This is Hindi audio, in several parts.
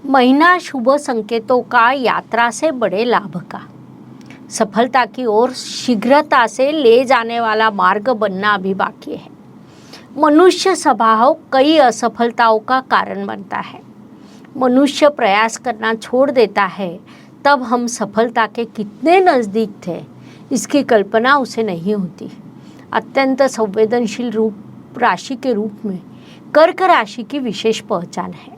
महीना शुभ संकेतों का, यात्रा से बड़े लाभ का, सफलता की ओर शीघ्रता से ले जाने वाला मार्ग बनना अभी बाकी है। मनुष्य स्वभाव कई असफलताओं का कारण बनता है। मनुष्य प्रयास करना छोड़ देता है तब हम सफलता के कितने नज़दीक थे इसकी कल्पना उसे नहीं होती। अत्यंत संवेदनशील राशि के रूप में कर्क राशि की विशेष पहचान है।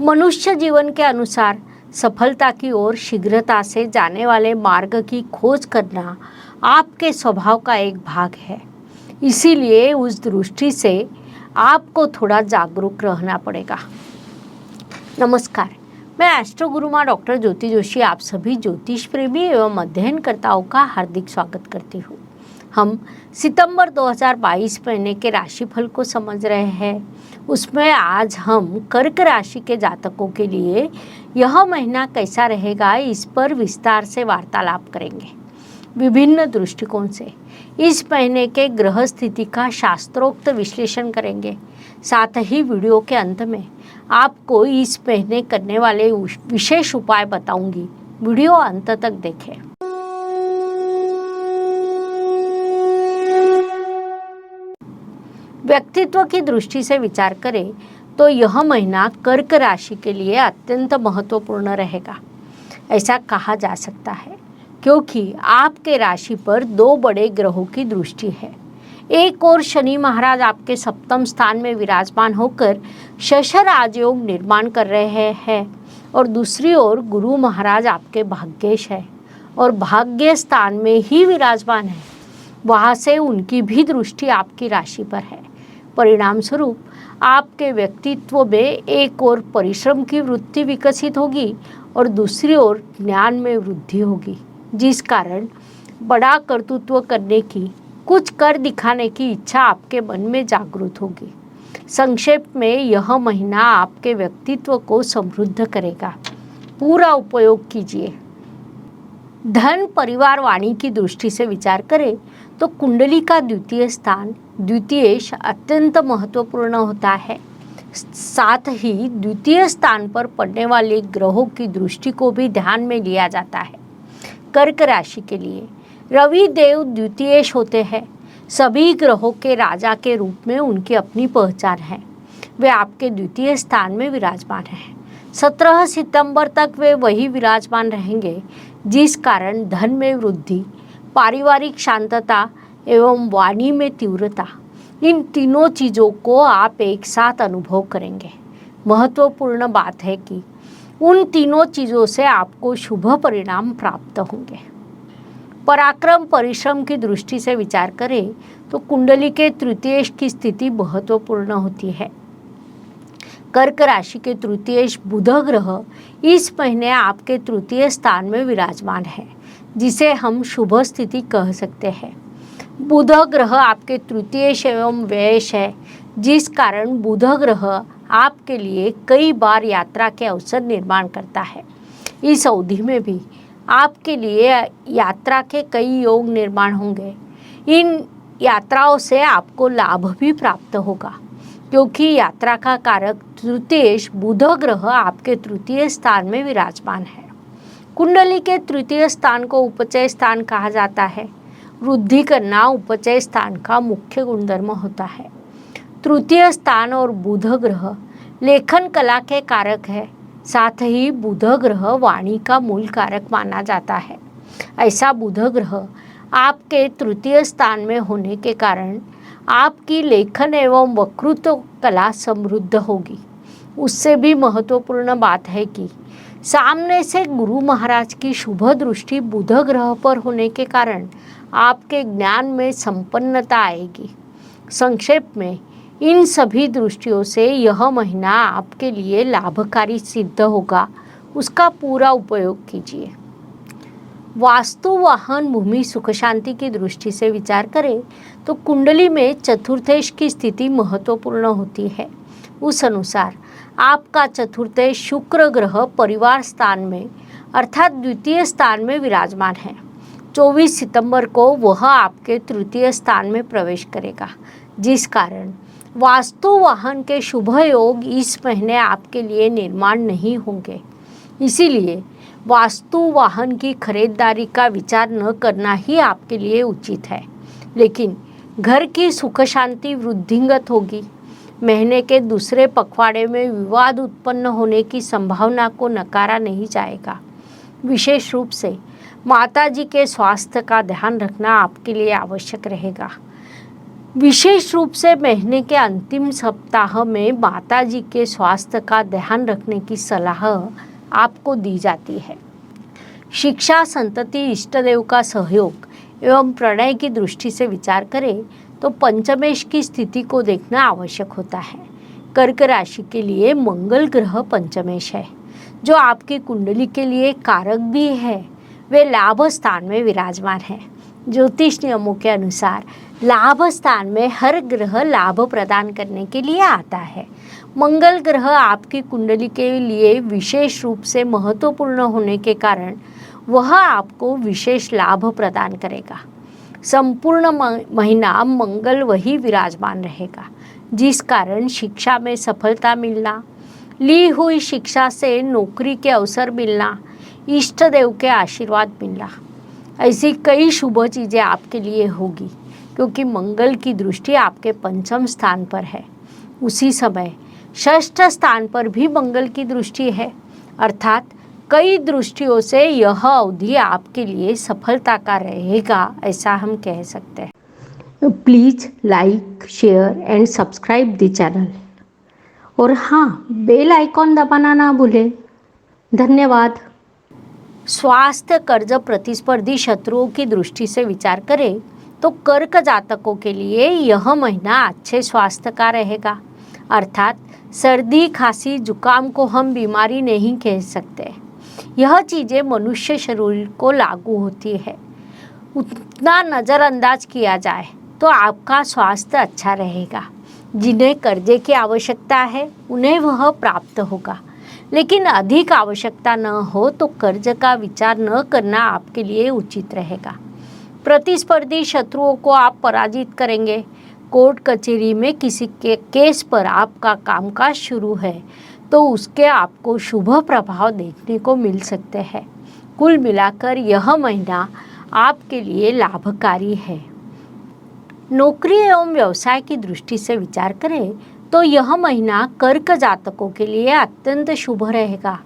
मनुष्य जीवन के अनुसार सफलता की ओर शीघ्रता से जाने वाले मार्ग की खोज करना आपके स्वभाव का एक भाग है। इसीलिए उस दृष्टि से आपको थोड़ा जागरूक रहना पड़ेगा। नमस्कार, मैं एस्ट्रो गुरु माँ डॉक्टर ज्योति जोशी आप सभी ज्योतिष प्रेमी एवं अध्ययनकर्ताओं का हार्दिक स्वागत करती हूँ। हम सितंबर 2022 महीने के राशिफल को समझ रहे हैं। उसमें आज हम कर्क राशि के जातकों के लिए यह महीना कैसा रहेगा इस पर विस्तार से वार्तालाप करेंगे। विभिन्न दृष्टिकोण से इस महीने के ग्रह स्थिति का शास्त्रोक्त विश्लेषण करेंगे। साथ ही वीडियो के अंत में आपको इस महीने करने वाले विशेष उपाय बताऊंगी। वीडियो अंत तक देखें। व्यक्तित्व की दृष्टि से विचार करें तो यह महीना कर्क राशि के लिए अत्यंत महत्वपूर्ण रहेगा। ऐसा कहा जा सकता है क्योंकि आपके राशि पर दो बड़े ग्रहों की दृष्टि है। एक ओर शनि महाराज आपके सप्तम स्थान में विराजमान होकर शश राजयोग निर्माण कर रहे हैं और दूसरी ओर गुरु महाराज आपके भाग्येश है और भाग्य स्थान में ही विराजमान है। वहाँ से उनकी भी दृष्टि आपकी राशि पर है। परिणाम स्वरूप आपके व्यक्तित्व में एक ओर परिश्रम की वृत्ति विकसित होगी और दूसरी ओर ज्ञान में वृद्धि होगी, जिस कारण बड़ा कर्तृत्व करने की, कुछ कर दिखाने की इच्छा आपके मन में जागृत होगी। संक्षेप में यह महीना आपके व्यक्तित्व को समृद्ध करेगा। पूरा उपयोग कीजिए। धन, परिवार, वाणी की दृष्टि से विचार करें तो कुंडली का द्वितीय स्थान, द्वितीयेश अत्यंत महत्वपूर्ण होता है। साथ ही द्वितीय स्थान पर पड़ने वाले ग्रहों की दृष्टि को भी ध्यान में लिया जाता है। कर्क राशि के लिए रवि देव द्वितीयेश होते हैं। सभी ग्रहों के राजा के रूप में उनकी अपनी पहचान है। वे आपके द्वितीय स्थान में विराजमान हैं। 17 सितंबर तक वे वही विराजमान रहेंगे, जिस कारण धन में वृद्धि, पारिवारिक शांतता एवं वाणी में तीव्रता, इन तीनों चीज़ों को आप एक साथ अनुभव करेंगे। महत्वपूर्ण बात है कि उन तीनों चीज़ों से आपको शुभ परिणाम प्राप्त होंगे। पराक्रम, परिश्रम की दृष्टि से विचार करें तो कुंडली के तृतीयेश की स्थिति महत्वपूर्ण होती है। कर्क राशि के तृतीयेश बुध ग्रह इस महीने आपके तृतीय स्थान में विराजमान है, जिसे हम शुभ स्थिति कह सकते हैं। बुध ग्रह आपके तृतीयेश एवं व्ययेश है, जिस कारण बुध ग्रह आपके लिए कई बार यात्रा के अवसर निर्माण करता है। इस अवधि में भी आपके लिए यात्रा के कई योग निर्माण होंगे। इन यात्राओं से आपको लाभ भी प्राप्त होगा क्योंकि यात्रा का कारक तृतीयेश बुध ग्रह आपके तृतीय स्थान में विराजमान है। कुंडली के तृतीय स्थान को उपचय स्थान कहा जाता है। वृद्धि करना उपचय स्थान का मुख्य गुणधर्म होता है। तृतीय स्थान और बुध ग्रह लेखन कला के कारक है। साथ ही बुध ग्रह वाणी का मूल कारक माना जाता है। ऐसा बुध ग्रह आपके तृतीय स्थान में होने के कारण आपकी लेखन एवं वक्तृत्व कला समृद्ध होगी। उससे भी महत्वपूर्ण बात है कि सामने से गुरु महाराज की शुभ दृष्टि बुध ग्रह पर होने के कारण आपके ज्ञान में संपन्नता आएगी। संक्षेप में इन सभी दृष्टियों से यह महीना आपके लिए लाभकारी सिद्ध होगा। उसका पूरा उपयोग कीजिए। वास्तु, वाहन, भूमि, सुख शांति की दृष्टि से विचार करें तो कुंडली में चतुर्थेश की स्थिति महत्वपूर्ण होती है। उस अनुसार आपका चतुर्थेश शुक्र ग्रह परिवार स्थान में अर्थात द्वितीय स्थान में विराजमान है। 24 सितंबर को वह आपके तृतीय स्थान में प्रवेश करेगा, जिस कारण वास्तु वाहन के शुभ योग इस महीने आपके लिए निर्माण नहीं होंगे, इसीलिए वास्तु वाहन की खरीदारी का विचार न करना ही आपके लिए उचित है। लेकिन घर की सुख शांति वृद्धिंगत होगी। महीने के दूसरे पखवाड़े में विवाद उत्पन्न होने की संभावना को नकारा नहीं जाएगा। विशेष रूप से माता जी के स्वास्थ्य का ध्यान रखना आपके लिए आवश्यक रहेगा। विशेष रूप से महीने के अंतिम सप्ताह में माता जी के स्वास्थ्य का ध्यान रखने की सलाह आपको दी जाती है। शिक्षा, संतति, इष्ट देव का सहयोग एवं प्रणय की दृष्टि से विचार करें तो पंचमेश की स्थिति को देखना आवश्यक होता है। कर्क राशि के लिए मंगल ग्रह पंचमेश है, जो आपकी कुंडली के लिए कारक भी है। वे लाभ स्थान में विराजमान है। ज्योतिष नियमों के अनुसार लाभ स्थान में हर ग्रह लाभ प्रदान करने के लिए आता है। मंगल ग्रह आपकी कुंडली के लिए विशेष रूप से महत्वपूर्ण होने के कारण वह आपको विशेष लाभ प्रदान करेगा। संपूर्ण महीना मंगल वही विराजमान रहेगा, जिस कारण शिक्षा में सफलता मिलना, ली हुई शिक्षा से नौकरी के अवसर मिलना, इष्ट देव के आशीर्वाद मिलना, ऐसी कई शुभ चीज़ें आपके लिए होगी, क्योंकि मंगल की दृष्टि आपके पंचम स्थान पर है। उसी समय षष्ठ स्थान पर भी मंगल की दृष्टि है, अर्थात कई दृष्टियों से यह अवधि आपके लिए सफलता का रहेगा, ऐसा हम कह सकते हैं। Please like, share and subscribe the channel, और हाँ, बेल आइकॉन दबाना ना भूलें। धन्यवाद। स्वास्थ्य, कर्ज, प्रतिस्पर्धी शत्रुओं की दृष्टि से विचार करें तो कर्क जातकों के लिए यह महीना अच्छे स्वास्थ्य का रहेगा, अर्थात सर्दी, खांसी, जुकाम को हम बीमारी नहीं कह सकते। यह चीज़ें मनुष्य शरीर को लागू होती है। उतना नज़रअंदाज किया जाए तो आपका स्वास्थ्य अच्छा रहेगा। जिन्हें कर्जे की आवश्यकता है उन्हें वह प्राप्त होगा, लेकिन अधिक आवश्यकता न हो तो कर्ज का विचार न करना आपके लिए उचित रहेगा। प्रतिस्पर्धी शत्रुओं को आप पराजित करेंगे। कोर्ट कचहरी में किसी के केस पर आपका कामकाज शुरू है तो उसके आपको शुभ प्रभाव देखने को मिल सकते हैं। कुल मिलाकर यह महीना आपके लिए लाभकारी है। नौकरी एवं व्यवसाय की दृष्टि से विचार करें तो यह महीना कर्क जातकों के लिए अत्यंत शुभ रहेगा।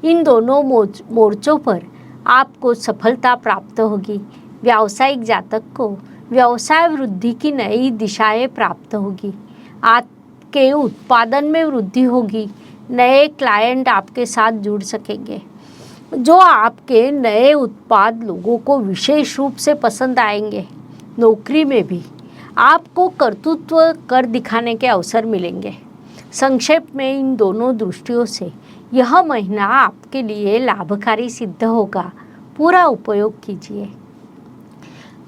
इन दोनों मोर्चों पर आपको सफलता प्राप्त होगी। व्यावसायिक जातक को व्यवसाय वृद्धि की नई दिशाएं प्राप्त होगी। आपके उत्पादन में वृद्धि होगी। नए क्लाइंट आपके साथ जुड़ सकेंगे, जो आपके नए उत्पाद लोगों को विशेष रूप से पसंद आएंगे। नौकरी में भी आपको कर्तृत्व कर दिखाने के अवसर मिलेंगे। संक्षेप में इन दोनों दृष्टियों से यह महीना आपके लिए लाभकारी सिद्ध होगा। पूरा उपयोग कीजिए।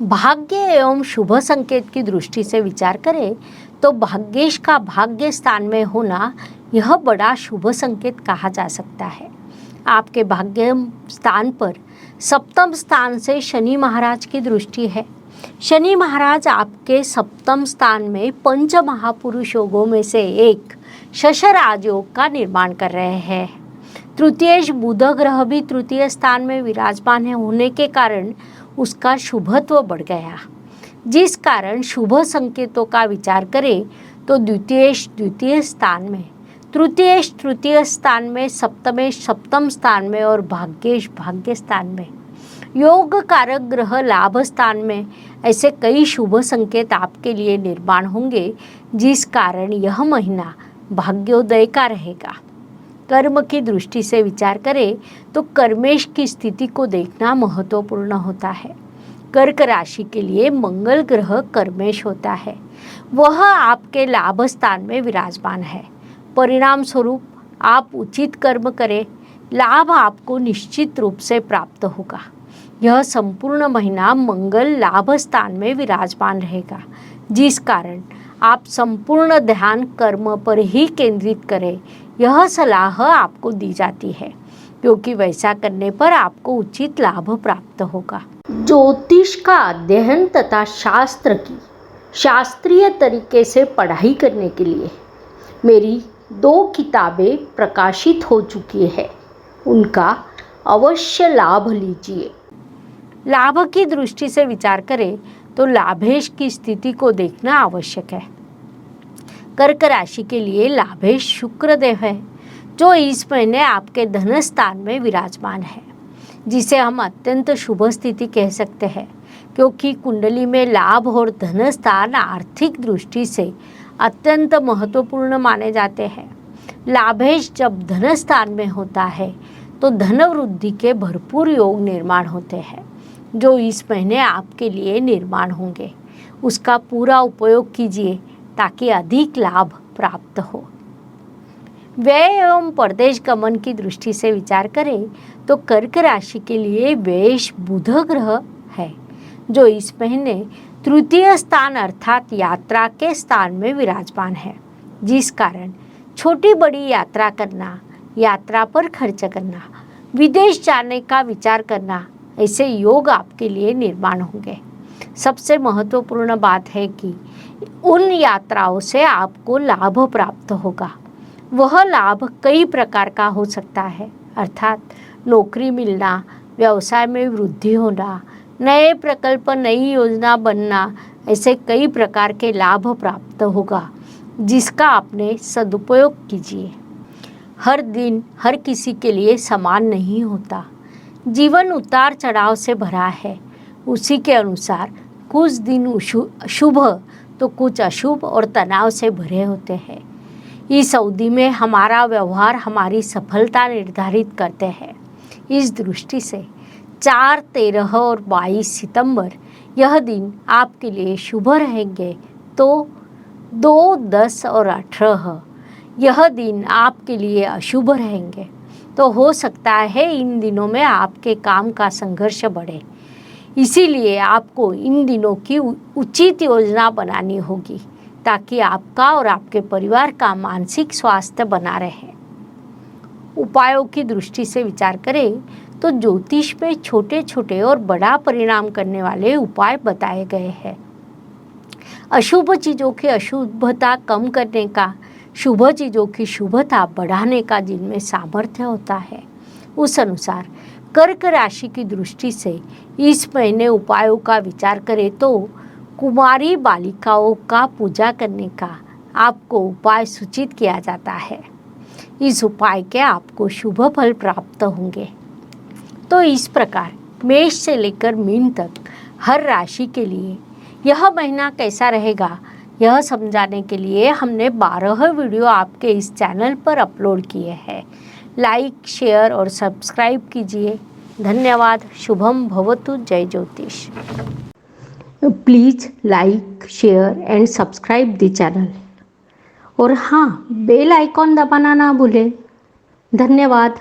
भाग्य एवं शुभ संकेत की दृष्टि से विचार करें तो भाग्येश का भाग्य स्थान में होना यह बड़ा शुभ संकेत कहा जा सकता है। आपके भाग्य स्थान पर सप्तम स्थान से शनि महाराज की दृष्टि है। शनि महाराज आपके सप्तम स्थान में पंच महापुरुष योगों में से एक शशराज योग का निर्माण कर रहे हैं। तृतीयेश बुध ग्रह भी तृतीय स्थान में विराजमान होने के कारण उसका शुभत्व बढ़ गया, जिस कारण शुभ संकेतों का विचार करें तो द्वितीय स्थान में, तृतीयेश तृतीय स्थान में, सप्तमेश सप्तम स्थान में और भाग्येश भाग्य स्थान में, योग कारक ग्रह लाभ स्थान में, ऐसे कई शुभ संकेत आपके लिए निर्माण होंगे, जिस कारण यह महीना भाग्योदय का रहेगा। कर्म की दृष्टि से विचार करें तो कर्मेश की स्थिति को देखना महत्वपूर्ण होता है। कर्क राशि के लिए मंगल ग्रह कर्मेश होता है। वह आपके लाभ स्थान में विराजमान है। परिणाम स्वरूप आप उचित कर्म करें, लाभ आपको निश्चित रूप से प्राप्त होगा। यह संपूर्ण महीना मंगल लाभ स्थान में विराजमान रहेगा, जिस कारण आप संपूर्ण ध्यान कर्म पर ही केंद्रित करें, यह सलाह आपको दी जाती है, क्योंकि वैसा करने पर आपको उचित लाभ प्राप्त होगा। ज्योतिष का अध्ययन तथा शास्त्र की शास्त्रीय तरीके से पढ़ाई करने के लिए मेरी 2 किताबें प्रकाशित हो चुकी है, उनका अवश्य लाभ लीजिए। लाभ की दृष्टि से विचार करें तो लाभेश की स्थिति को देखना आवश्यक है। कर्क राशि के लिए लाभेश शुक्रदेव है, जो इस महीने आपके धन स्थान में विराजमान है, जिसे हम अत्यंत शुभ स्थिति कह सकते हैं, क्योंकि कुंडली में लाभ और धन स्थान आर्थिक दृष्टि से अत्यंत महत्वपूर्ण माने जाते हैं। लाभेश जब धन स्थान में होता है तो धन वृद्धि के भरपूर योग निर्माण होते हैं, जो इस महीने आपके लिए निर्माण होंगे। उसका पूरा उपयोग कीजिए ताकि अधिक लाभ प्राप्त हो। व्यय एवं परदेश गमन की दृष्टि से विचार करें तो कर्क राशि के लिए व्ययेश बुध ग्रह है, जो इस महीने तृतीय स्थान अर्थात यात्रा के स्थान में विराजमान है, जिस कारण छोटी बड़ी यात्रा करना, यात्रा पर खर्च करना, विदेश जाने का विचार करना, ऐसे योग आपके लिए निर्माण होंगे। सबसे महत्वपूर्ण बात है कि उन यात्राओं से आपको लाभ प्राप्त होगा। वह लाभ कई प्रकार का हो सकता है, अर्थात नौकरी मिलना, व्यवसाय में वृद्धि होना, नए प्रकल्प, नई योजना बनना, ऐसे कई प्रकार के लाभ प्राप्त होगा, जिसका आपने सदुपयोग कीजिए। हर दिन हर किसी के लिए समान नहीं होता। जीवन उतार चढ़ाव से भरा है। उसी के अनुसार कुछ दिन शुभ तो कुछ अशुभ और तनाव से भरे होते हैं। इस अवधि में हमारा व्यवहार हमारी सफलता निर्धारित करते हैं। इस दृष्टि से 4, 13 और 22 सितंबर यह दिन आपके लिए शुभ रहेंगे, तो 2, 10 और 18 यह दिन आपके लिए अशुभ रहेंगे। तो हो सकता है इन दिनों में आपके काम का संघर्ष बढ़े, इसीलिए आपको इन दिनों की उचित योजना बनानी होगी ताकि आपका और आपके परिवार का मानसिक स्वास्थ्य बना रहे। उपायों की दृष्टि से विचार करें तो ज्योतिष में छोटे छोटे और बड़ा परिणाम करने वाले उपाय बताए गए हैं। अशुभ चीज़ों की अशुभता कम करने का, शुभ चीज़ों की शुभता बढ़ाने का जिनमें सामर्थ्य होता है, उस अनुसार कर्क राशि की दृष्टि से इस महीने उपायों का विचार करें तो कुमारी बालिकाओं का पूजा करने का आपको उपाय सूचित किया जाता है। इस उपाय के आपको शुभ फल प्राप्त होंगे। तो इस प्रकार मेष से लेकर मीन तक हर राशि के लिए यह महीना कैसा रहेगा, यह समझाने के लिए हमने 12 वीडियो आपके इस चैनल पर अपलोड किए हैं। लाइक, शेयर और सब्सक्राइब कीजिए। धन्यवाद। शुभम भवतु। जय ज्योतिष। Please like, share and subscribe the channel. और हाँ, बेल आइकॉन दबाना ना भूलें। धन्यवाद।